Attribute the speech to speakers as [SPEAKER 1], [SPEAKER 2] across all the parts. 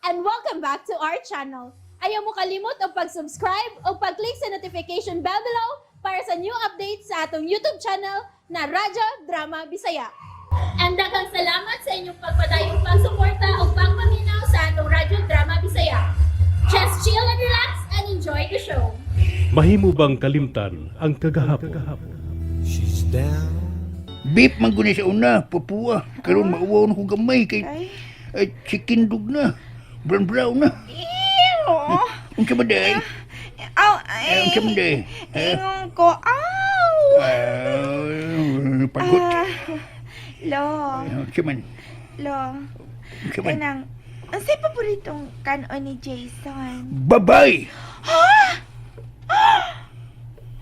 [SPEAKER 1] and welcome back to our channel. Ayaw mo kalimot o pag-subscribe o pag-click sa notification bell below para sa new updates sa atong YouTube channel na Radyo Drama Bisaya. And daghang salamat sa inyong pagpadayong pagsuporta o pagpaminaw sa atong Radyo Drama Bisaya. Just chill and relax and enjoy the show.
[SPEAKER 2] Mahimo bang kalimtan ang kagahapon?
[SPEAKER 3] She's down.
[SPEAKER 4] Beef man guni sa una, papua. Karon mauwaw na ko gamay kay chicken dog na. Brown na.
[SPEAKER 5] Ew!
[SPEAKER 4] Unsa man day?
[SPEAKER 5] Aw,
[SPEAKER 4] Unsa man day?
[SPEAKER 5] ingon ko, aw!
[SPEAKER 4] Pagod.
[SPEAKER 5] Lo,
[SPEAKER 4] Unsa man?
[SPEAKER 5] lo,
[SPEAKER 4] Unsa man?
[SPEAKER 5] kanang, ang say paboritong kanon ni Jason.
[SPEAKER 4] Babay!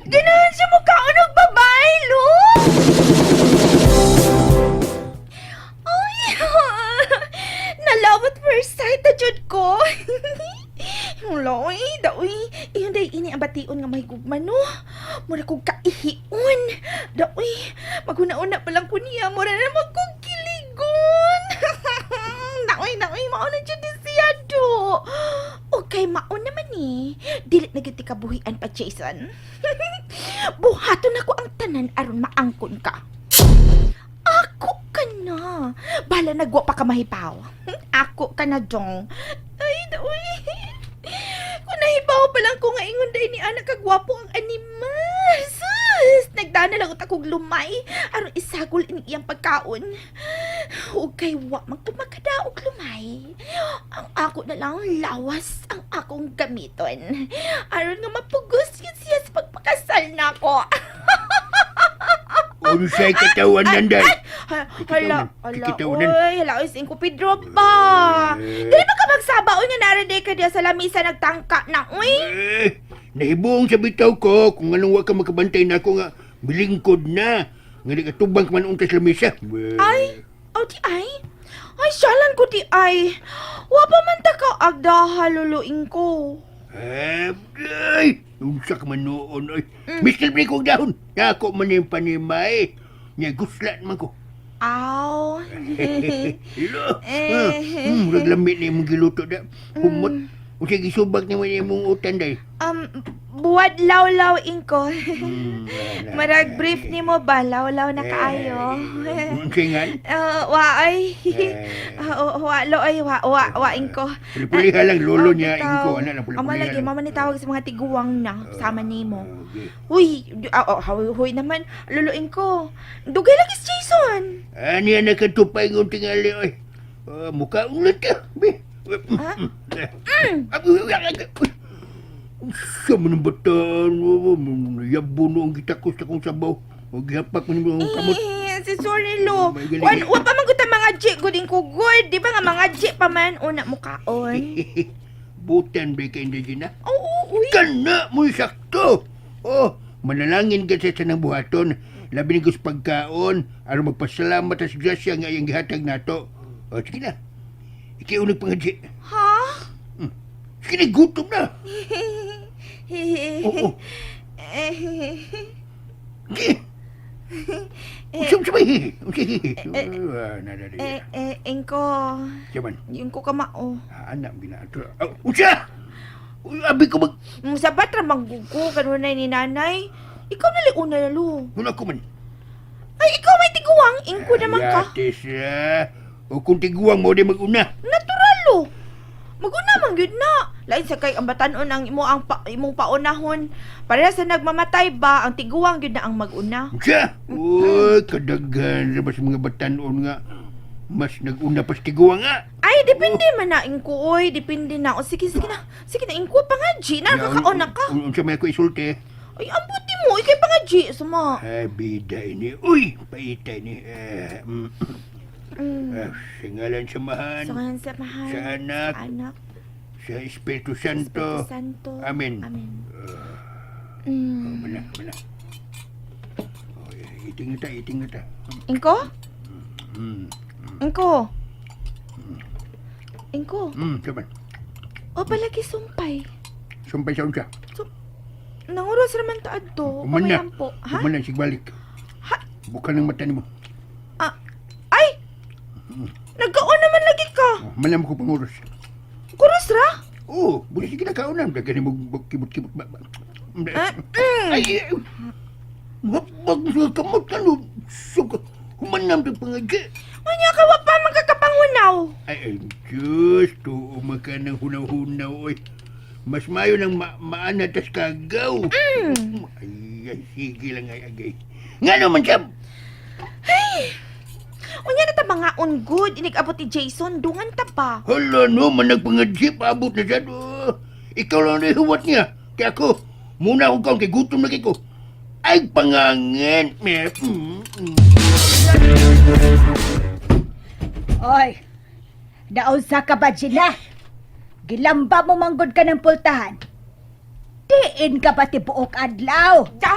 [SPEAKER 5] Ganahan siya mo kaunog babae, lo! Ay, nalawat first sight na jud ko. Loy, daoy, iyon day ini ang bation nga mahigugman no. Mura kong kaihiun. Daoy, maguna-una pa lang ko niya, mura na magkukiligon. Daoy, mauna dyan din siya do. Okay, mauna man ni. Dilit na gyud ti kabuhian pa, Jason. Buhaton ako ang tanan aron maangkon ka. Ako ka na. Bala nagwa pa ka mahipaw. Ako ka na, Jong. Ay, daoy. Kung nahibaw pa lang ko nga ingon day ni anak kagwapo ang animal. Sus! Nagdana lang akong lumay. Aron isagol ini iyang pagkaon. Huwag kay wa magtumakada og lumay. Ang ako na lang lawas ang akong gamiton. Aron nga mapugos yun siya sa pagpakasal na ko.
[SPEAKER 4] Unsay katawan nanday?
[SPEAKER 5] Hala,
[SPEAKER 4] Kikitaunan.
[SPEAKER 5] oy, hala, oy, singko Pedro ba? Dili ba ka magsaba, oy, nga naraday ka diya sa lamisa nagtangka na, oy?
[SPEAKER 4] Nahibong sa bitaw ko kung anong wa ka makabantay na ako nga bilingkod na. Nga di katubang ka man untas lamisa.
[SPEAKER 5] Ay, di ay? Ay, siyalan ko di ay. Wa pa man ta ka agda haluluing ko.
[SPEAKER 4] Ay, unsa ka man noon, oy. Mr. Break kong dahon. Ako man yung panimay. Nya guslat man ko.
[SPEAKER 5] Aw.
[SPEAKER 4] Hello. Murag lamit na yung giluto da. Humot. O sige, subak naman yung mong utan day.
[SPEAKER 5] Buwad lawlaw inko. Marag brief ni mo ba? Lawlaw na kaayo.
[SPEAKER 4] Unsingan?
[SPEAKER 5] Wa ay. Wa lo ay wa inko.
[SPEAKER 4] Puli-puli lang, lolo niya. Ingko, anak na puli-puli
[SPEAKER 5] Ama lagi,
[SPEAKER 4] lang.
[SPEAKER 5] mama ni tawag sa mga tiguwang na. Sama ni mo.
[SPEAKER 4] Okay.
[SPEAKER 5] Huy naman. Luluin ko. Dugay lagi si Jason.
[SPEAKER 4] Ani anak katupay ng tingali, oy. Mukha ulit ka, be. Sa manang batan, yabo no ang gitakos akong sabaw. O gihapak mo ni mga kamot.
[SPEAKER 5] Si sorry lo.
[SPEAKER 4] May galing.
[SPEAKER 5] Wa pa man gud mga G guding ko good. Di ba nga mga G pa man una mo kaon.
[SPEAKER 4] Butan ba kayo na?
[SPEAKER 5] Oo, uy.
[SPEAKER 4] Kana mo sakto. Oh, manalangin ka sa sanang buhaton. Labi ni ko sa pagkaon. Aron magpasalamat sa grasya nga iyang gihatag nato. O, sige na. Ikiunig pangadji.
[SPEAKER 5] Ha?
[SPEAKER 4] Sige na, gutom na. Oo. Sige. Usap sabay. Sige. Nadali.
[SPEAKER 5] Engko.
[SPEAKER 4] Siyaman.
[SPEAKER 5] Yung ko kamao.
[SPEAKER 4] Anak ginato. Usa! Abi ko mag...
[SPEAKER 5] Sabat ra manggugo kanunay ni nanay. Ikaw na liuna na lo.
[SPEAKER 4] Muna ko man.
[SPEAKER 5] Ay, ikaw may tiguwang. Ingko naman ka.
[SPEAKER 4] Yates ya. O kung tiguang mo di mag-una.
[SPEAKER 5] Natural lo. Maguna man gyud na. Lain sa kay ang batanon ang imong paunahon. Para sa nagmamatay ba ang tiguwang gyud na ang maguna.
[SPEAKER 4] Usa! Uy, kadaghan na ba sa mga batanon nga. Mas nag-una pa sa tiguang nga.
[SPEAKER 5] Ay, depende man na ingko oy, depende na. O sige na. Sige na ingko pa nga G, nakakaon na ka.
[SPEAKER 4] Unsa may ako isulti.
[SPEAKER 5] Ay, ambuti mo, ikay pa nga G, suma.
[SPEAKER 4] Ay, bida ini. Uy, paitay ni. Singalan samahan.
[SPEAKER 5] Sa ngayon sa mahal.
[SPEAKER 4] Sa anak.
[SPEAKER 5] Sa anak.
[SPEAKER 4] Sa Espiritu Santo.
[SPEAKER 5] Espiritu Santo.
[SPEAKER 4] Amen.
[SPEAKER 5] Amen.
[SPEAKER 4] Mana. Oh, iting ita.
[SPEAKER 5] Ingko?
[SPEAKER 4] Hmm.
[SPEAKER 5] Ingko? Ingko?
[SPEAKER 4] Saman.
[SPEAKER 5] O palagi sumpay.
[SPEAKER 4] Sumpay sa unsa.
[SPEAKER 5] Nanguros naman ta adto.
[SPEAKER 4] Umana.
[SPEAKER 5] Pamayampo. Ha?
[SPEAKER 4] Umana, sigbalik.
[SPEAKER 5] Ha?
[SPEAKER 4] Bukan ng mata ni mo.
[SPEAKER 5] Ay! Nagkaon naman lagi ka.
[SPEAKER 4] Manam ko panguros.
[SPEAKER 5] ra?
[SPEAKER 4] Oh, boleh sige na kaunan. Dagan mo kibot-kibot ba. Ay, wag sa kamot ka no. Suka, humanam ng pangadya.
[SPEAKER 5] Anya ka wa pa magkakapangunaw.
[SPEAKER 4] Ay, Diyos, tuo maka ng hunaw-hunaw, oy. Mas mayo ng maanatas kagaw. Ay, sige lang ay agay. Nga naman siya.
[SPEAKER 5] Unya na ta mga on good. Inig-abot ni Jason. Dungan ta pa.
[SPEAKER 4] Hala no, managpangadjip, abot na siya. Ikaw lang na huwat niya. Kaya ako, muna akong kaon kay gutom na ko. Ay, pangangan.
[SPEAKER 6] Oy, naunsa ka ba, Gina? Gilamba mo manggod ka ng pultahan. Diin ka ba ti buok adlaw?
[SPEAKER 5] Da!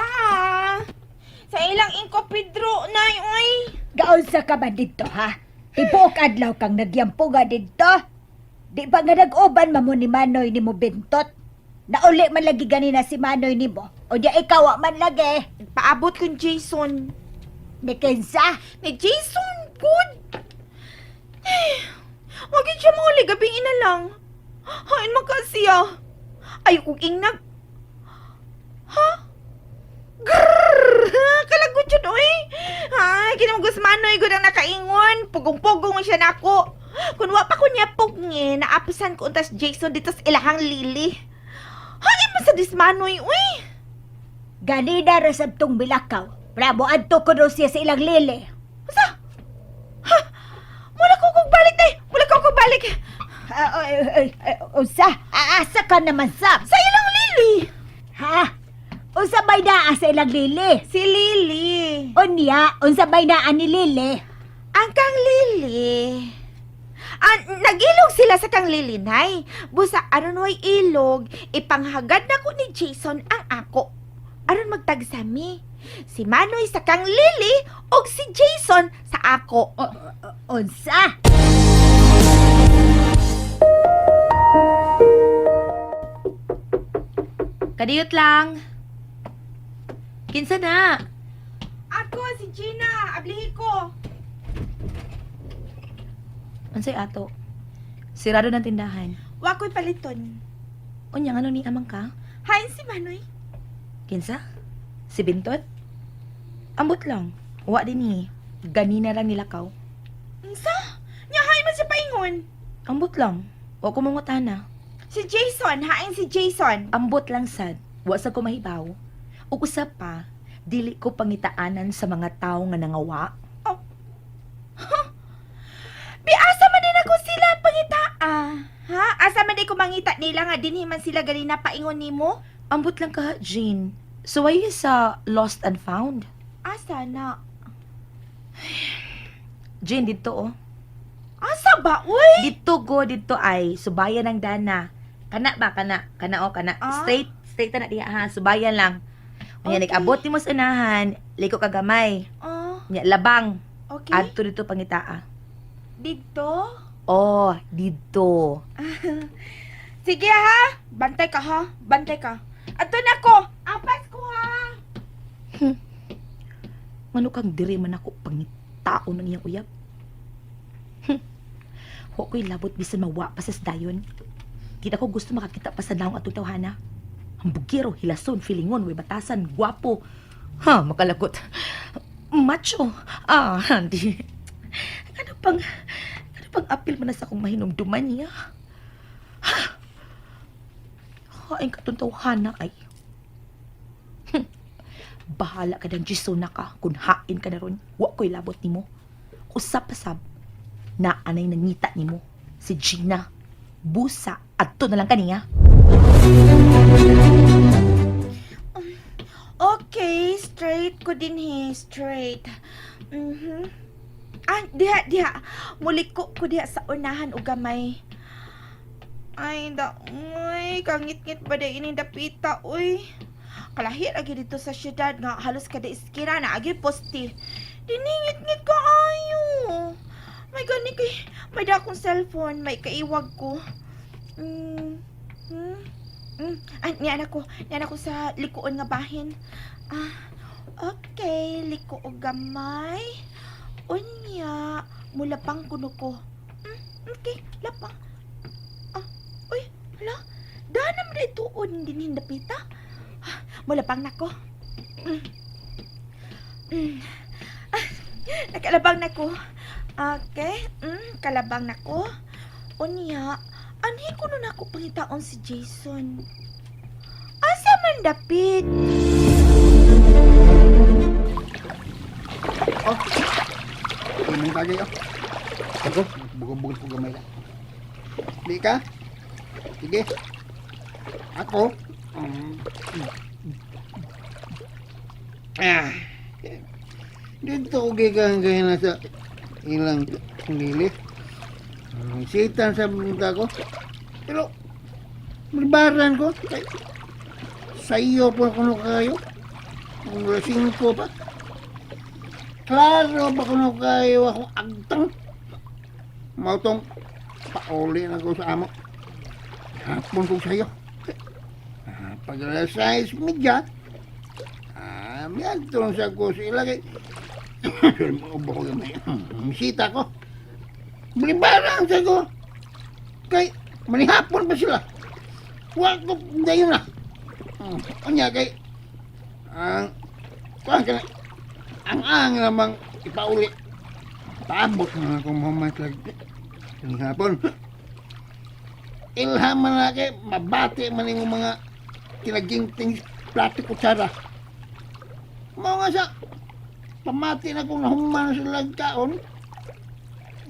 [SPEAKER 5] Sa ilang ingko Pedro, nay, oy.
[SPEAKER 6] Gaunsa ka ba dito, ha? Ti buok adlaw kang nagyampuga dito? Di ba nga nag-uban mamo ni Manoy ni mo bintot? Nauli man lagi ganina si Manoy ni mo. O di ikaw wa man lagi.
[SPEAKER 5] Paabot kong Jason.
[SPEAKER 6] Ni Kenza?
[SPEAKER 5] Ni Jason, good. Wag yun siya mauli, gabing ina lang. Hain makasiya. Ay, kung ingnag. Ha? Grrrr! Kalagot yun, oy. Ay, kinamagus manoy, good ang nakaingon. Pugong-pugong siya nako. Kung wa pa ko niya pugngi, naapisan ko untas Jason dito sa ilahang lili. Hain man sa dismanoy, oy.
[SPEAKER 6] Ganina rasabtong bilakaw. Bravo, adto ko daw siya sa ilang lili.
[SPEAKER 5] Sa? Ha? Mula ko kong balik, day. Mula ko kong balik.
[SPEAKER 6] Unsa? Aasa ka naman, Sam?
[SPEAKER 5] Sa ilang lili.
[SPEAKER 6] Ha? Unsa bay naa sa ilang lili?
[SPEAKER 5] Si Lily.
[SPEAKER 6] Unya, unsa bay naa ni Lili?
[SPEAKER 5] Ang kang Lily. Nagilog sila sa kang Lily, nay. Busa, aron way ilog, ipanghagad na ko ni Jason ang ako. Aron magtagsami. Si Manoy sa kang Lily o si Jason sa ako.
[SPEAKER 6] Unsa?
[SPEAKER 7] Kadiyot lang. Kinsa na?
[SPEAKER 5] Ako, si Gina. Ablihi ko.
[SPEAKER 7] Ansay ato? Sirado ng tindahan.
[SPEAKER 5] Wako'y paliton.
[SPEAKER 7] Unyang ano ni amang ka?
[SPEAKER 5] Hain si Manoy.
[SPEAKER 7] Kinsa? Si Bintot? Ambot lang. Wa din ni. Ganina lang nilakaw.
[SPEAKER 5] Unsa? Nya hain man siya paingon.
[SPEAKER 7] Ambot lang. Wa ko mangutana.
[SPEAKER 5] Si Jason. Hain si Jason.
[SPEAKER 7] Ambot lang sad. Wa sa ko mahibaw. Ug usap pa, dili ko pangitaanan sa mga tawo nga nangawa.
[SPEAKER 5] Asa man din ako sila pangitaa. Ha? Asa man din ko mangita nila nga dinhi man sila ganina paingon nimo?
[SPEAKER 7] Ambot lang ka, Jean. So why sa lost and found?
[SPEAKER 5] Asa na?
[SPEAKER 7] Jean, dito oh.
[SPEAKER 5] Asa ba, uy?
[SPEAKER 7] Dito go, dito ay subayan ng dana. Kana ba, kana? Kana o, kana.
[SPEAKER 5] Ah?
[SPEAKER 7] Straight na diha ha, subayan lang. Nya
[SPEAKER 5] Okay.
[SPEAKER 7] nag-abot ni mo sa unahan, liko ka gamay.
[SPEAKER 5] Oh,
[SPEAKER 7] Nya labang.
[SPEAKER 5] okay.
[SPEAKER 7] Adto dito pangitaa.
[SPEAKER 5] Dito?
[SPEAKER 7] Oh, dito.
[SPEAKER 5] Sige ha. Bantay ka ha. Bantay ka. Ato na ko. Apas ko ha.
[SPEAKER 7] Ngano kang diri man ako pangitao ng iyang uyab? Ho ko'y labot bisan mawa pa sa dayon. Di na ko gusto makakita pa sa naong atong tawhana. Ang bugiro, hilason, filingon, way batasan, gwapo. Ha, makalagot. Macho. Hindi. Ano pang apil man na sa akong mahinumduman niya? Ha, ang katuntawhana ay. Bahala ka ng Gisona ka kung hain ka na ron. Wa ko'y labot ni mo. Usap-asap na anay nangita ni mo. Si Gina. Busa. Adto na lang kaniya.
[SPEAKER 5] Okay, straight ko din he. Straight. Diha. Muliko ko diha sa unahan o gamay. Ay, uy, kangit-ngit ba da ini dapita, uy. Kalahit lagi dito sa syudad nga halos kada iskira na agi posti. Diningit-ngit ko ayo. May gani kay may da akong cellphone, may kaiwag ko. Ay, niyan ako sa likuon nga bahin. Okay, liko og gamay. Unya, mulapang kuno ko. Okay, lapang. Uy, Hala, daan naman na ituon din hindapita. Mulapang nako. Nakalabang nako. Okay, kalabang nako. Unya, anhi ko nun ako pangitaon si Jason. Asa man dapit?
[SPEAKER 4] Oh. Tingnan ka kayo. Ako, bugod-bugod ko gamay lang. Di ka? Sige. Ako. Dito ko giganggahin na sa ilang nili. Sitan sa bunta ko. Pero, malbaran ko. Sa iyo po kuno kayo. Ang lasing ko pa. Klaro ba kuno kayo akong agtang. Mautong pauli na ko sa amo. Hapon ko sa'yo. Pag alas 6 media, may agtong sa ko sila kay maubo ko gamay. Misita ko. Balibarang sa ko. Kay, manihapon pa sila. Huwag ko, dayon na. Kanya kay, kuhan ka na, ang namang ipauli. Paabot na akong mamatlag. Manihapon. Ilhaman na kay, mabati man yung mga kinagingting plato kutsara. Mga sa, pamati na kung nahuman sila kaon.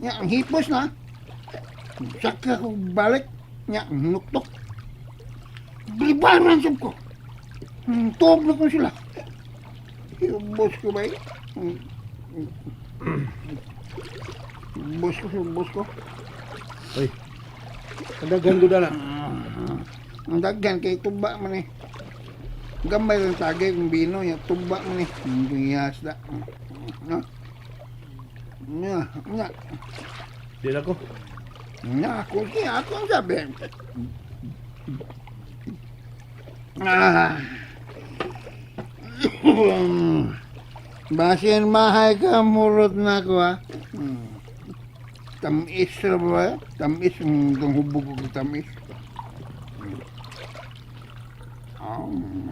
[SPEAKER 4] Nga, ang hipos na. Saka ko balik. Nga, ang nuktok. Balibaran sab ko. Toblo ko sila. Yung boss ko ba eh? Boss ko.
[SPEAKER 8] Uy, kadagan ko na.
[SPEAKER 4] Ang daghan kay tuba man eh. Gamay lang tagay kung bino niya. Tuba man eh. Ang piyas da. No? Nga.
[SPEAKER 8] Di na ko.
[SPEAKER 4] Nga, ako ang sabi. Basin mahay ka, murot na ko ha. Tamis na ba? Tamis, itong hubog ko tamis.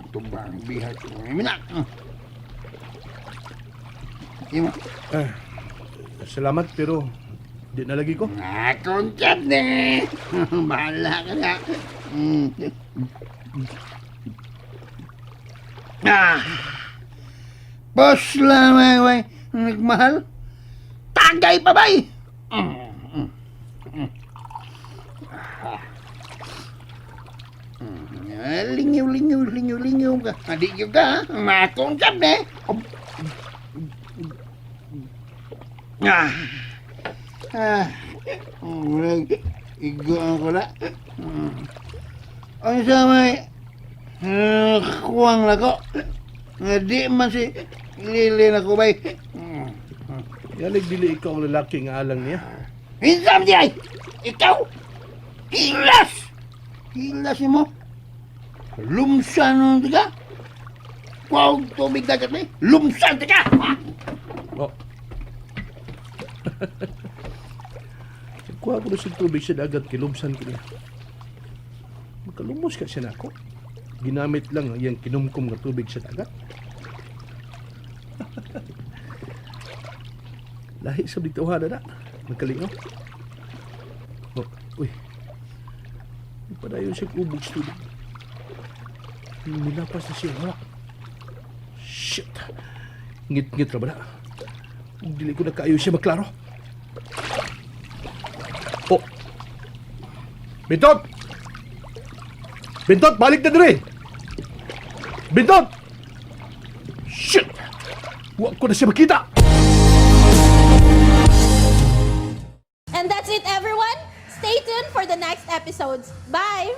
[SPEAKER 4] Ito ba ang bihat ko? Minak! Ima?
[SPEAKER 8] Salamat pero di na lagi ko.
[SPEAKER 4] Akong chat ne! Bahala ka na. Boss lang may nagmahal. Tagay pa ba'y? Lingaw ka. Adik ka, makong chat ne. Igaan ko na. Ang sa may kuwang na ko. Nga di man si Lili na ko ba'y.
[SPEAKER 8] Yalig dili ikaw ang lalaki nga alang niya.
[SPEAKER 4] Hinsam di ay! Ikaw! Hilas! Hilas mo! Lumsan nun ka! Kuwag tubig dagat na eh! Lumsan ka!
[SPEAKER 8] Oh. Kuha ko na sa tubig sa dagat, kilumsan ko na. Makalumos ka siya na ako. Ginamit lang ang iyang kinumkum na tubig sa dagat. Lahi sa bituhan na. Magkalingaw. Oh, uy. Padayon siya kubog sa tubig. Nilapas na siya. Ha? Shit. Ngit-ngit na ba na? Dili ko na kaayo siya maklaro. Oh. Bintot! Bintot, balik na dire! Bintot! Shit! Huwag ko na siya makita!
[SPEAKER 1] And that's it, everyone. Stay tuned for the next episodes. Bye!